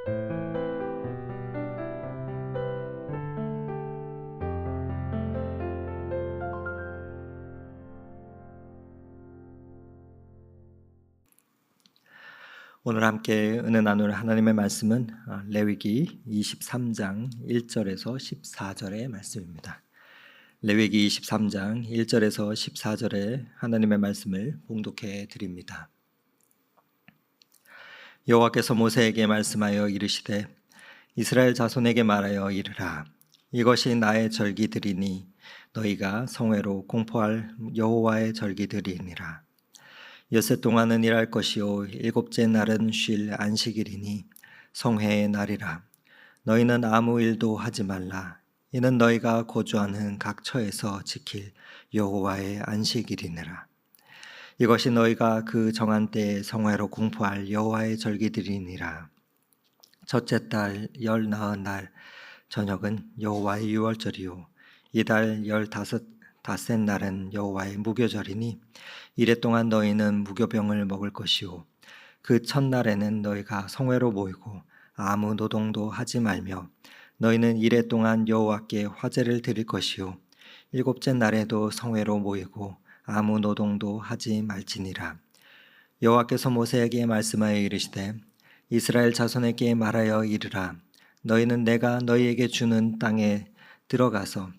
오늘 함께 은혜 나눌 하나님의 말씀은 레위기 23장 1절에서 14절의 말씀입니다. 레위기 23장 1절에서 14절의 하나님의 말씀을 봉독해 드립니다. 여호와께서 모세에게 말씀하여 이르시되 이스라엘 자손에게 말하여 이르라. 이것이 나의 절기들이니 너희가 성회로 공포할 여호와의 절기들이니라. 엿새 동안은 일할 것이요 일곱째 날은 쉴 안식일이니 성회의 날이라. 너희는 아무 일도 하지 말라. 이는 너희가 거주하는 각 처에서 지킬 여호와의 안식일이니라. 이것이 너희가 그 정한 때에 성회로 공포할 여호와의 절기들이니라. 첫째 달 열 나흔 날 저녁은 여호와의 유월절이요 이달 15닷새 날은 여호와의 무교절이니 이래 동안 너희는 무교병을 먹을 것이요 그 첫날에는 너희가 성회로 모이고 아무 노동도 하지 말며 너희는 이래 동안 여호와께 화제를 드릴 것이요 일곱째 날에도 성회로 모이고 아무 노동도 하지 말지니라. 여호와께서 모세에게 말씀하여 이르시되 이스라엘 자손에게 말하여 이르라. 너희는 내가 너희에게 주는 땅에 들어가서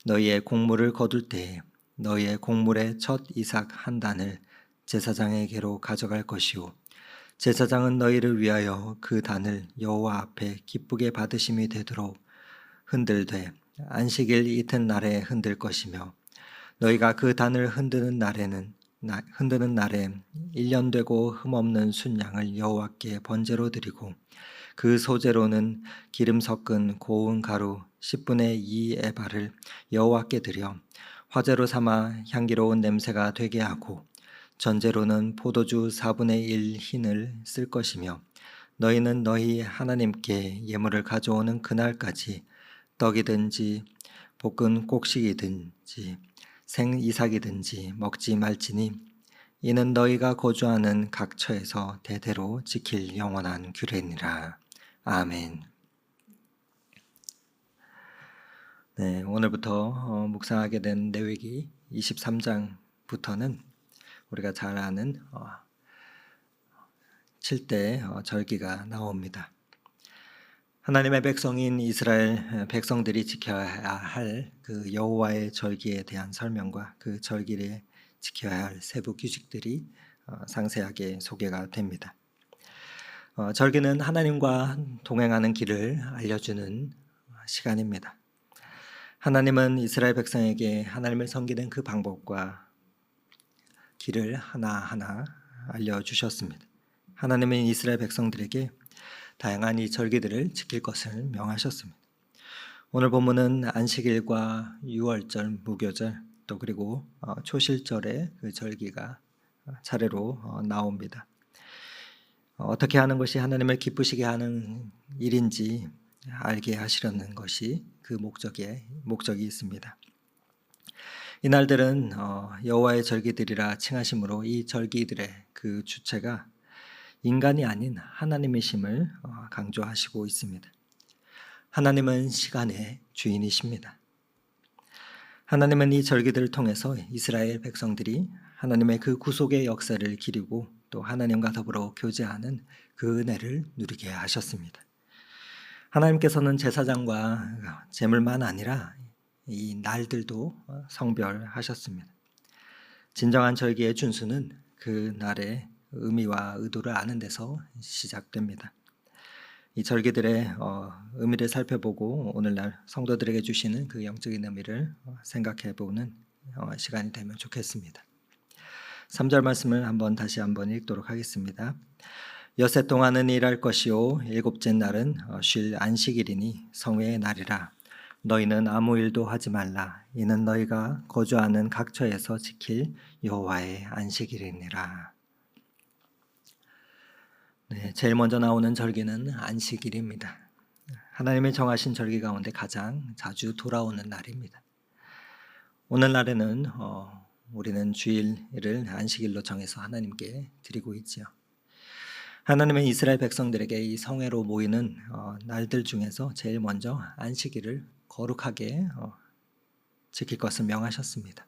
너희의 곡물을 거둘 때에 너희의 곡물의 첫 이삭 한 단을 제사장에게로 가져갈 것이요 제사장은 너희를 위하여 그 단을 여호와 앞에 기쁘게 받으심이 되도록 흔들되 안식일 이튿날에 흔들 것이며 너희가 그 단을 흔드는 날에 1년 되고 흠없는 순양을 여호와께 번제로 드리고 그 소제로는 기름 섞은 고운 가루 10분의 2 에바를 여호와께 드려 화제로 삼아 향기로운 냄새가 되게 하고 전제로는 포도주 4분의 1 흰을 쓸 것이며 너희는 너희 하나님께 예물을 가져오는 그날까지 떡이든지 볶은 곡식이든지 생 이삭이든지 먹지 말지니 이는 너희가 거주하는 각 처에서 대대로 지킬 영원한 규례니라. 아멘. 네, 오늘부터 묵상하게 된 레위기 23장부터는 우리가 잘 아는 7대 절기가 나옵니다. 하나님의 백성인 이스라엘 백성들이 지켜야 할 그 여호와의 절기에 대한 설명과 그 절기에 지켜야 할 세부 규칙들이 상세하게 소개가 됩니다. 절기는 하나님과 동행하는 길을 알려주는 시간입니다. 하나님은 이스라엘 백성에게 하나님을 섬기는 그 방법과 길을 하나하나 알려주셨습니다. 하나님은 이스라엘 백성들에게 다양한 이 절기들을 지킬 것을 명하셨습니다. 오늘 본문은 안식일과 유월절, 무교절, 또 그리고 초실절의 그 절기가 차례로 나옵니다. 어떻게 하는 것이 하나님을 기쁘시게 하는 일인지 알게 하시려는 것이 그 목적이 있습니다. 이 날들은 여호와의 절기들이라 칭하심으로 이 절기들의 그 주체가 인간이 아닌 하나님이심을 강조하시고 있습니다. 하나님은 시간의 주인이십니다. 하나님은 이 절기들을 통해서 이스라엘 백성들이 하나님의 그 구속의 역사를 기리고 또 하나님과 더불어 교제하는 그 은혜를 누리게 하셨습니다. 하나님께서는 제사장과 제물만 아니라 이 날들도 성별하셨습니다. 진정한 절기의 준수는 그 날의 의미와 의도를 아는 데서 시작됩니다. 이 절기들의 의미를 살펴보고 오늘날 성도들에게 주시는 그 영적인 의미를 생각해보는 시간이 되면 좋겠습니다. 3절 말씀을 다시 한번 읽도록 하겠습니다. 엿새 동안은 일할 것이요 일곱째 날은 쉴 안식일이니 성회의 날이라. 너희는 아무 일도 하지 말라. 이는 너희가 거주하는 각 처에서 지킬 여호와의 안식일이니라. 네, 제일 먼저 나오는 절기는 안식일입니다. 하나님이 정하신 절기 가운데 가장 자주 돌아오는 날입니다. 오늘날에는 우리는 주일을 안식일로 정해서 하나님께 드리고 있지요. 하나님은 이스라엘 백성들에게 이 성회로 모이는 날들 중에서 제일 먼저 안식일을 거룩하게 지킬 것을 명하셨습니다.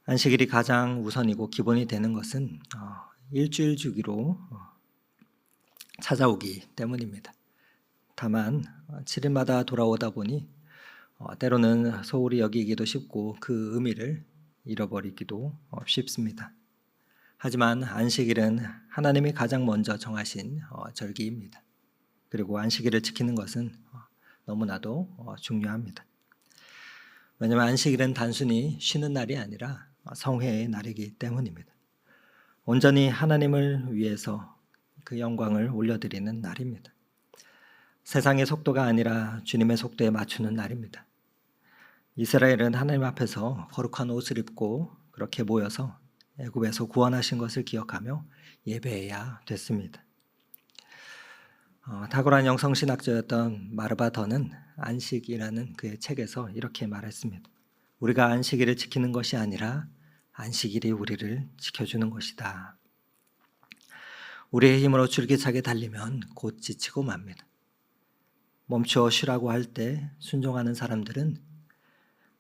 안식일이 가장 우선이고 기본이 되는 것은 일주일 주기로 찾아오기 때문입니다. 다만 7일마다 돌아오다 보니 때로는 소홀히 여기기도 쉽고 그 의미를 잃어버리기도 쉽습니다. 하지만 안식일은 하나님이 가장 먼저 정하신 절기입니다. 그리고 안식일을 지키는 것은 너무나도 중요합니다. 왜냐하면 안식일은 단순히 쉬는 날이 아니라 성회의 날이기 때문입니다. 온전히 하나님을 위해서 그 영광을 올려드리는 날입니다. 세상의 속도가 아니라 주님의 속도에 맞추는 날입니다. 이스라엘은 하나님 앞에서 거룩한 옷을 입고 그렇게 모여서 애굽에서 구원하신 것을 기억하며 예배해야 됐습니다. 탁월한 영성신학자였던 마르바더는 안식이라는 그의 책에서 이렇게 말했습니다. 우리가 안식일을 지키는 것이 아니라 안식일이 우리를 지켜주는 것이다. 우리의 힘으로 줄기차게 달리면 곧 지치고 맙니다. 멈추어 쉬라고 할 때 순종하는 사람들은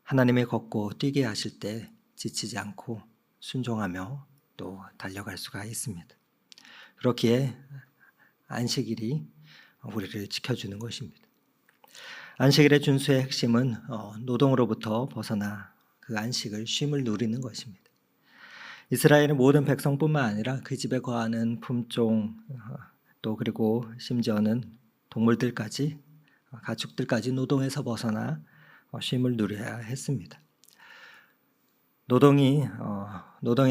하나님의 걷고 뛰게 하실 때 지치지 않고 순종하며 또 달려갈 수가 있습니다. 그렇기에 안식일이 우리를 지켜주는 것입니다. 안식일의 준수의 핵심은 노동으로부터 벗어나 그 안식을 쉼을 누리는 것입니다. 이스라엘의 모든 백성뿐만 아니라 그 집에 거하는 품종 또 그리고 심지어는 동물들까지 가축들까지 노동에서 벗어나 쉼을 누려야 했습니다. 노동의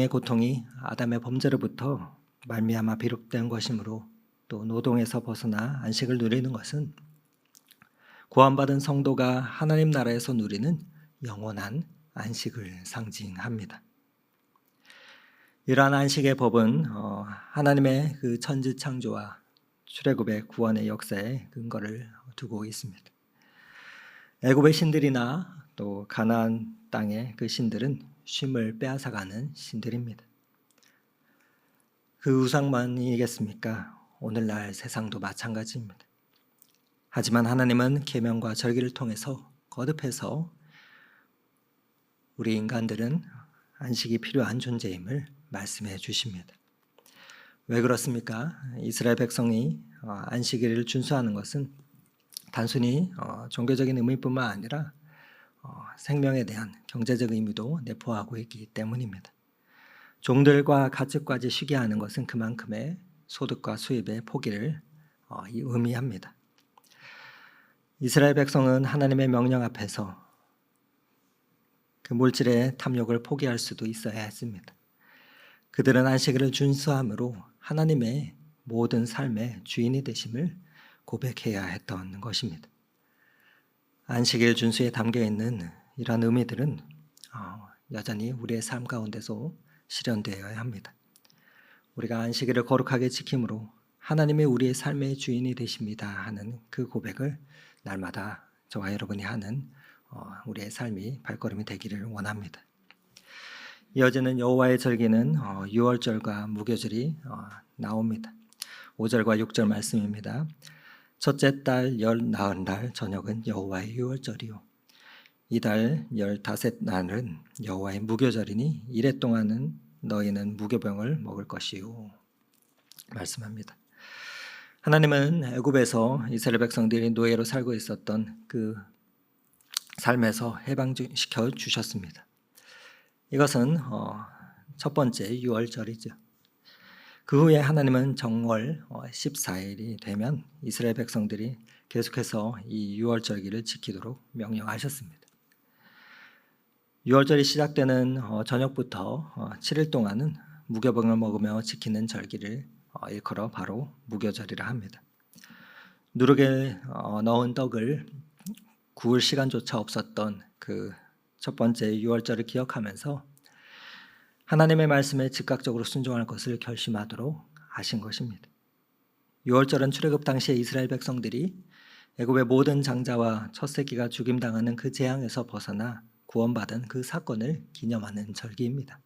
고통이 아담의 범죄로부터 말미암아 비롯된 것이므로 또 노동에서 벗어나 안식을 누리는 것은 구원받은 성도가 하나님 나라에서 누리는 영원한 안식을 상징합니다. 이러한 안식의 법은 하나님의 그 천지 창조와 출애굽의 구원의 역사에 근거를 두고 있습니다. 애굽의 신들이나 또 가나안 땅의 그 신들은 쉼을 빼앗아가는 신들입니다. 그 우상만이겠습니까? 오늘날 세상도 마찬가지입니다. 하지만 하나님은 계명과 절기를 통해서 거듭해서 우리 인간들은 안식이 필요한 존재임을 말씀해 주십니다. 왜 그렇습니까? 이스라엘 백성이 안식일을 준수하는 것은 단순히 종교적인 의미뿐만 아니라 생명에 대한 경제적 의미도 내포하고 있기 때문입니다. 종들과 가축까지 쉬게 하는 것은 그만큼의 소득과 수입의 포기를 의미합니다. 이스라엘 백성은 하나님의 명령 앞에서 그 물질의 탐욕을 포기할 수도 있어야 했습니다. 그들은 안식일을 준수함으로 하나님의 모든 삶의 주인이 되심을 고백해야 했던 것입니다. 안식일 준수에 담겨 있는 이러한 의미들은 여전히 우리의 삶 가운데서 실현되어야 합니다. 우리가 안식일을 거룩하게 지킴으로 하나님이 우리의 삶의 주인이 되십니다 하는 그 고백을 날마다 저와 여러분이 하는 우리의 삶이 발걸음이 되기를 원합니다. 이어지는 여호와의 절기는 유월절과 무교절이 나옵니다. 5절과 6절 말씀입니다. 첫째 달 열 나흘 날 저녁은 여호와의 유월절이요 이달 15날은 여호와의 무교절이니 이래 동안은 너희는 무교병을 먹을 것이요 말씀합니다. 하나님은 애굽에서 이스라엘 백성들이 노예로 살고 있었던 그 삶에서 해방시켜 주셨습니다. 이것은 첫 번째 유월절이죠. 그 후에 하나님은 정월 14일이 되면 이스라엘 백성들이 계속해서 이 유월절기를 지키도록 명령하셨습니다. 유월절이 시작되는 저녁부터 7일 동안은 무교병을 먹으며 지키는 절기를 일컬어 바로 무교절이라 합니다. 누룩에 넣은 떡을 구울 시간조차 없었던 그 첫 번째 유월절을 기억하면서 하나님의 말씀에 즉각적으로 순종할 것을 결심하도록 하신 것입니다. 유월절은 출애굽 당시에 이스라엘 백성들이 애굽의 모든 장자와 첫 새끼가 죽임당하는 그 재앙에서 벗어나 구원받은 그 사건을 기념하는 절기입니다.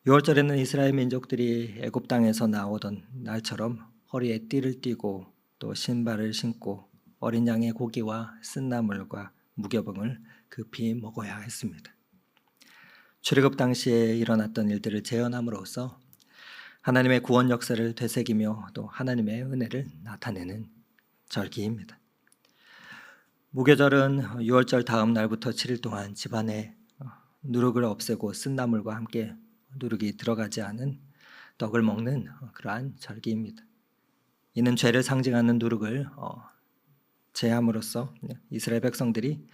유월절에는 이스라엘 민족들이 애굽 땅에서 나오던 날처럼 허리에 띠를 띠고 또 신발을 신고 어린 양의 고기와 쓴나물과 무교병을 급히 먹어야 했습니다. 출애굽 당시에 일어났던 일들을 재현함으로써 하나님의 구원 역사를 되새기며 또 하나님의 은혜를 나타내는 절기입니다. 무교절은 유월절 다음 날부터 7일 동안 집안에 누룩을 없애고 쓴나물과 함께 누룩이 들어가지 않은 떡을 먹는 그러한 절기입니다. 이는 죄를 상징하는 누룩을 제함으로써 이스라엘 백성들이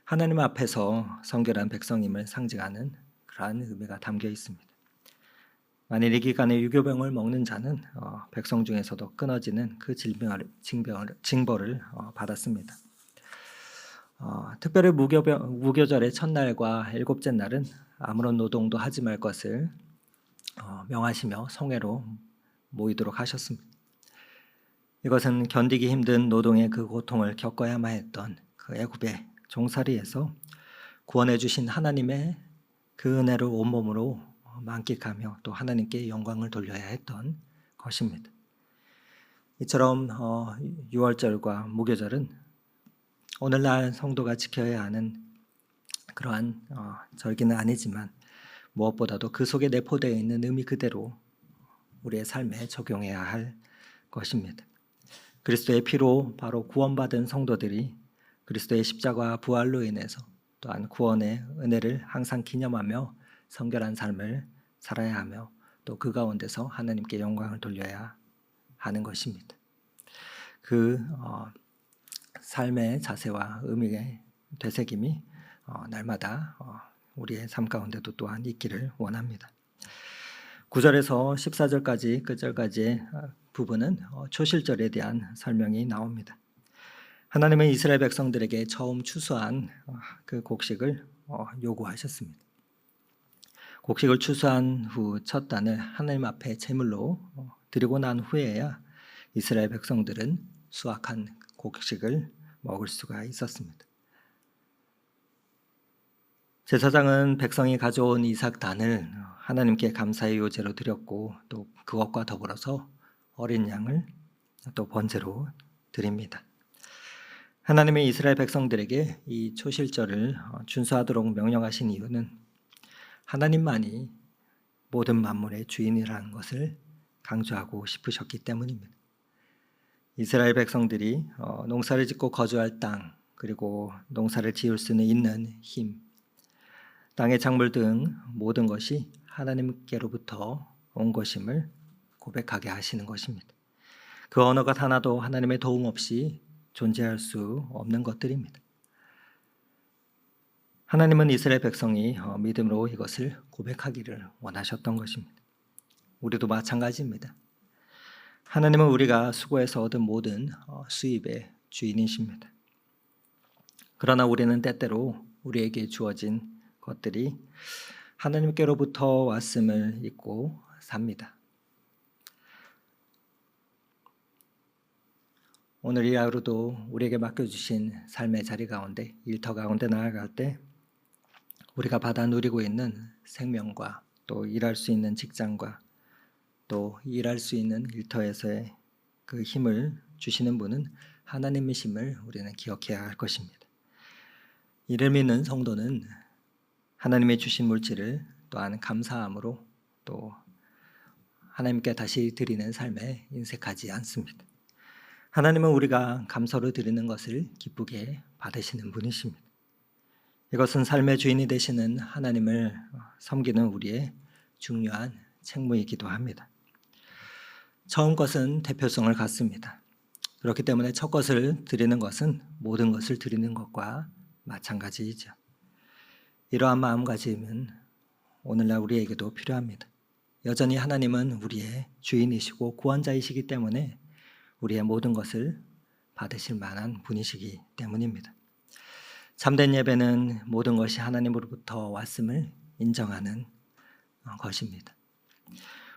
하나님 앞에서 성결한 백성임을 상징하는 그러한 의미가 담겨 있습니다. 만일 이 기간에 유교병을 먹는 자는 백성 중에서도 끊어지는 그 징벌을 받았습니다. 특별히 무교절의 첫날과 일곱째 날은 아무런 노동도 하지 말 것을 명하시며 성회로 모이도록 하셨습니다. 이것은 견디기 힘든 노동의 그 고통을 겪어야만 했던 그 애굽의 종살이에서 구원해 주신 하나님의 그 은혜를 온몸으로 만끽하며 또 하나님께 영광을 돌려야 했던 것입니다. 이처럼 유월절과 무교절은 오늘날 성도가 지켜야 하는 그러한 절기는 아니지만 무엇보다도 그 속에 내포되어 있는 의미 그대로 우리의 삶에 적용해야 할 것입니다. 그리스도의 피로 바로 구원받은 성도들이 그리스도의 십자가 부활로 인해서 또한 구원의 은혜를 항상 기념하며 성결한 삶을 살아야 하며 또 그 가운데서 하나님께 영광을 돌려야 하는 것입니다. 그 삶의 자세와 의미의 되새김이 날마다 우리의 삶 가운데도 또한 있기를 원합니다. 9절에서 14절까지 끝절까지의 부분은 초실절에 대한 설명이 나옵니다. 하나님은 이스라엘 백성들에게 처음 추수한 그 곡식을 요구하셨습니다. 곡식을 추수한 후 첫 단을 하나님 앞에 제물로 드리고 난 후에야 이스라엘 백성들은 수확한 곡식을 먹을 수가 있었습니다. 제사장은 백성이 가져온 이삭단을 하나님께 감사의 요제로 드렸고 또 그것과 더불어서 어린 양을 또 번제로 드립니다. 하나님의 이스라엘 백성들에게 이 초실절을 준수하도록 명령하신 이유는 하나님만이 모든 만물의 주인이라는 것을 강조하고 싶으셨기 때문입니다. 이스라엘 백성들이 농사를 짓고 거주할 땅 그리고 농사를 지을 수는 있는 힘, 땅의 작물 등 모든 것이 하나님께로부터 온 것임을 고백하게 하시는 것입니다. 그 어느 것 하나도 하나님의 도움 없이 존재할 수 없는 것들입니다. 하나님은 이스라엘 백성이 믿음으로 이것을 고백하기를 원하셨던 것입니다. 우리도 마찬가지입니다. 하나님은 우리가 수고해서 얻은 모든 수입의 주인이십니다. 그러나 우리는 때때로 우리에게 주어진 것들이 하나님께로부터 왔음을 잊고 삽니다. 오늘 이 하루도 우리에게 맡겨주신 삶의 자리 가운데 일터 가운데 나아갈 때 우리가 받아 누리고 있는 생명과 또 일할 수 있는 직장과 또 일할 수 있는 일터에서의 그 힘을 주시는 분은 하나님이심을 우리는 기억해야 할 것입니다. 이를 믿는 성도는 하나님의 주신 물질을 또한 감사함으로 또 하나님께 다시 드리는 삶에 인색하지 않습니다. 하나님은 우리가 감사로 드리는 것을 기쁘게 받으시는 분이십니다. 이것은 삶의 주인이 되시는 하나님을 섬기는 우리의 중요한 책무이기도 합니다. 처음 것은 대표성을 갖습니다. 그렇기 때문에 첫 것을 드리는 것은 모든 것을 드리는 것과 마찬가지이죠. 이러한 마음가짐은 오늘날 우리에게도 필요합니다. 여전히 하나님은 우리의 주인이시고 구원자이시기 때문에 우리의 모든 것을 받으실 만한 분이시기 때문입니다. 참된 예배는 모든 것이 하나님으로부터 왔음을 인정하는 것입니다.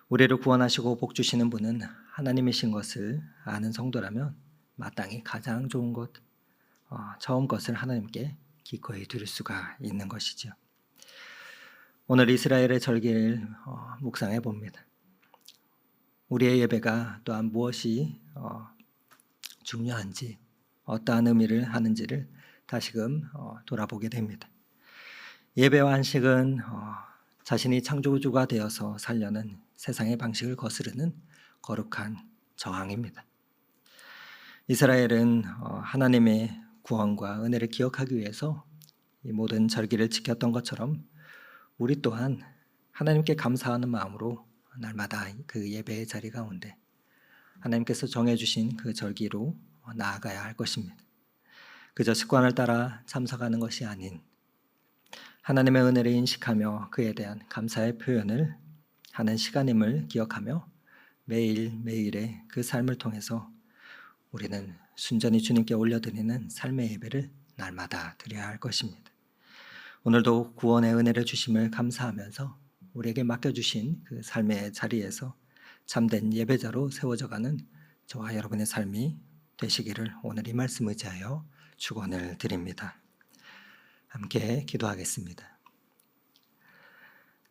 우리를 구원하시고 복 주시는 분은 하나님이신 것을 아는 성도라면 마땅히 가장 좋은 것, 처음 것을 하나님께 기꺼이 드릴 수가 있는 것이죠. 오늘 이스라엘의 절기를 묵상해 봅니다. 우리의 예배가 또한 무엇이 중요한지, 어떠한 의미를 하는지를 다시금 돌아보게 됩니다. 예배와 안식은 자신이 창조주가 되어서 살려는 세상의 방식을 거스르는 거룩한 저항입니다. 이스라엘은 하나님의 구원과 은혜를 기억하기 위해서 이 모든 절기를 지켰던 것처럼 우리 또한 하나님께 감사하는 마음으로 날마다 그 예배의 자리 가운데 하나님께서 정해주신 그 절기로 나아가야 할 것입니다. 그저 습관을 따라 참석하는 것이 아닌 하나님의 은혜를 인식하며 그에 대한 감사의 표현을 하는 시간임을 기억하며 매일매일의 그 삶을 통해서 우리는 순전히 주님께 올려드리는 삶의 예배를 날마다 드려야 할 것입니다. 오늘도 구원의 은혜를 주심을 감사하면서 우리에게 맡겨주신 그 삶의 자리에서 참된 예배자로 세워져가는 저와 여러분의 삶이 되시기를 오늘 이 말씀 의지하여 축원을 드립니다. 함께 기도하겠습니다.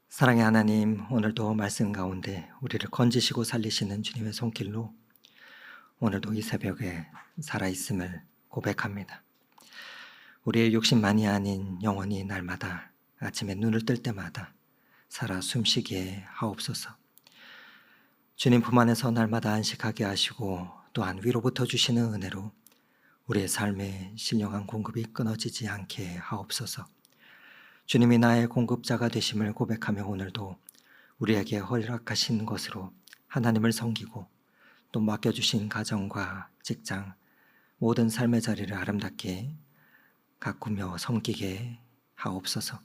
사랑의 하나님, 오늘도 말씀 가운데 우리를 건지시고 살리시는 주님의 손길로 오늘도 이 새벽에 살아있음을 고백합니다. 우리의 욕심만이 아닌 영혼이 날마다 아침에 눈을 뜰 때마다 살아 숨쉬게 하옵소서. 주님 품 안에서 날마다 안식하게 하시고 또한 위로부터 주시는 은혜로 우리의 삶의 신령한 공급이 끊어지지 않게 하옵소서. 주님이 나의 공급자가 되심을 고백하며 오늘도 우리에게 허락하신 것으로 하나님을 섬기고 또 맡겨주신 가정과 직장 모든 삶의 자리를 아름답게 가꾸며 섬기게 하옵소서.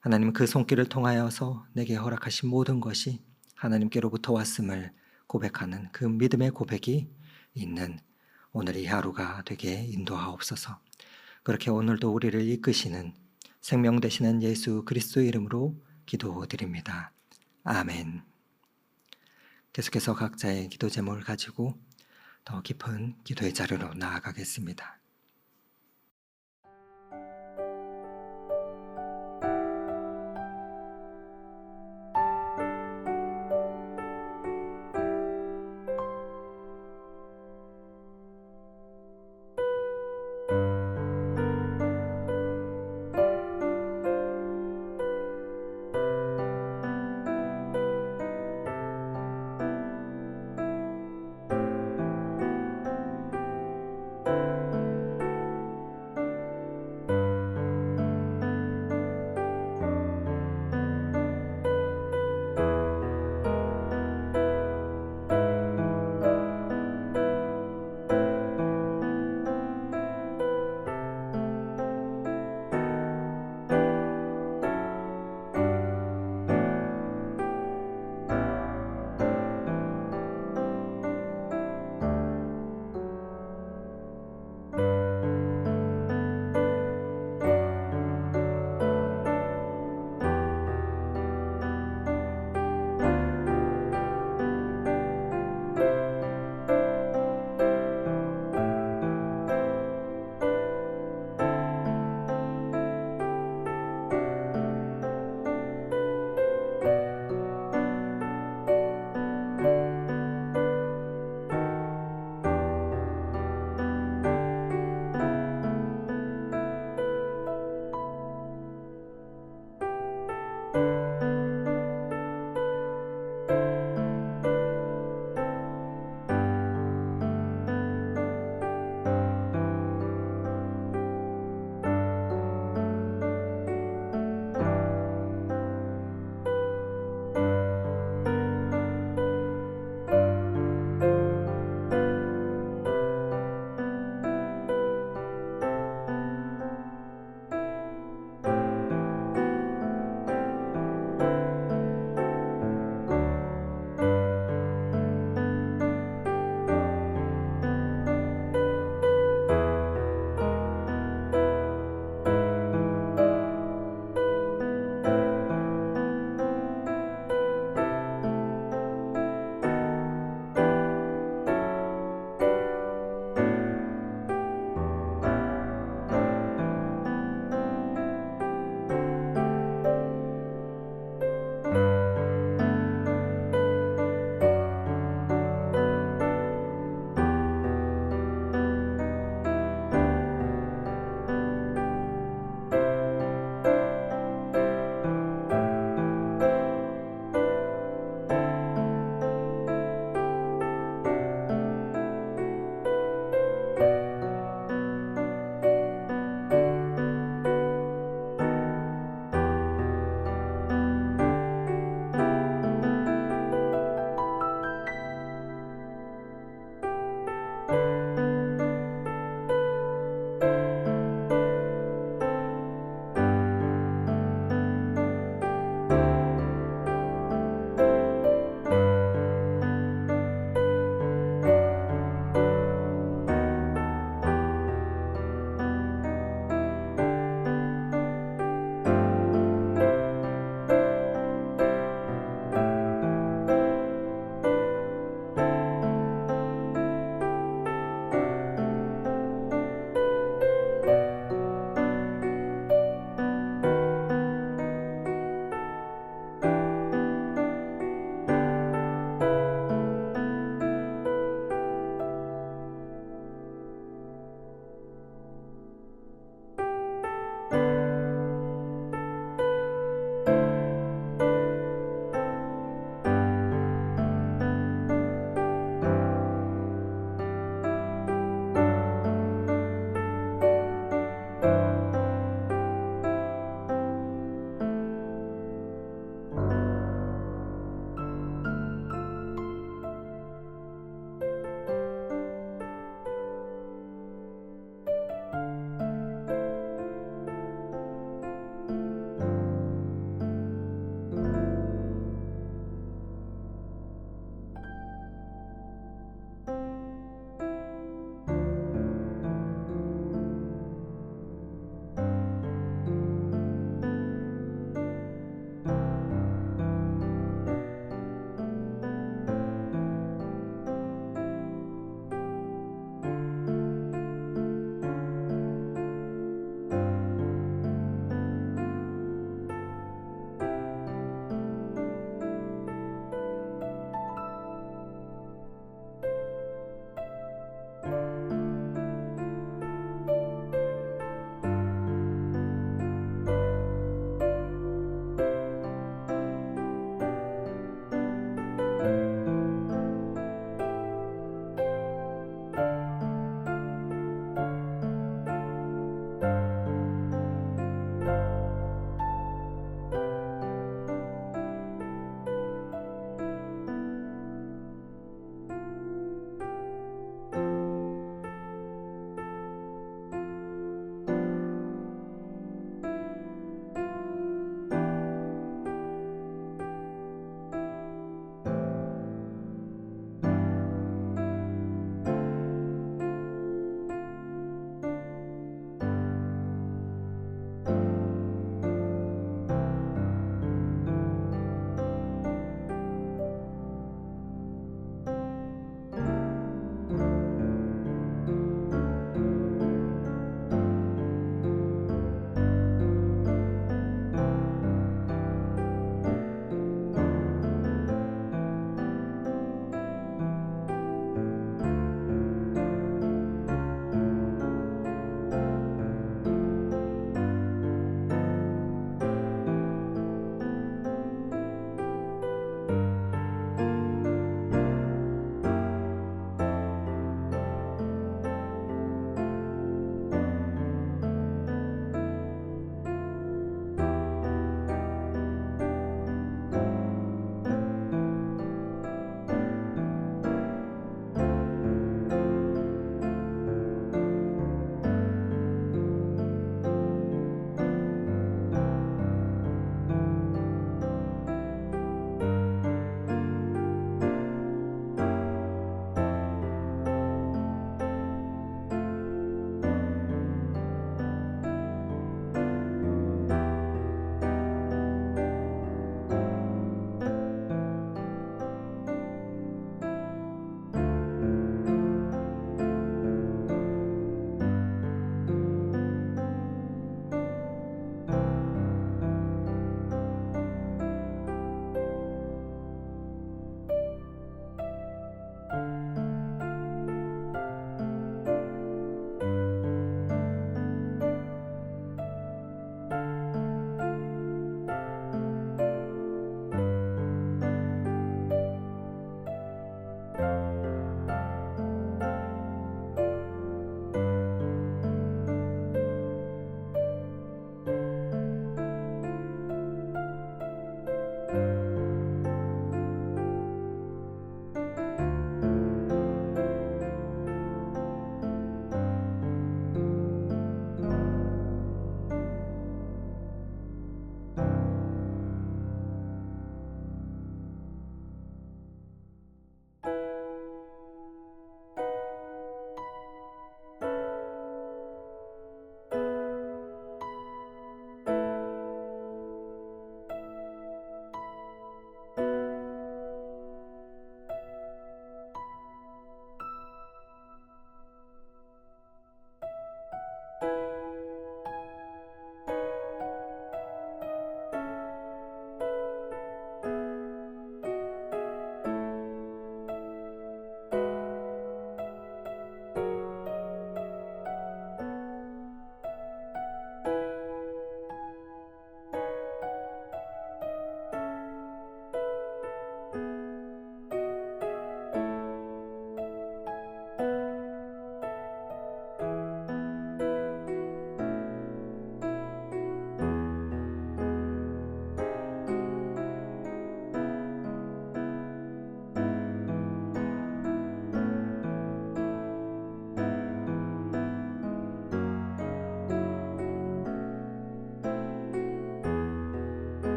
하나님 그 손길을 통하여서 내게 허락하신 모든 것이 하나님께로부터 왔음을 고백하는 그 믿음의 고백이 있는 오늘 이 하루가 되게 인도하옵소서. 그렇게 오늘도 우리를 이끄시는 생명 되시는 예수 그리스도의 이름으로 기도드립니다. 아멘. 계속해서 각자의 기도 제목을 가지고 더 깊은 기도의 자리로 나아가겠습니다.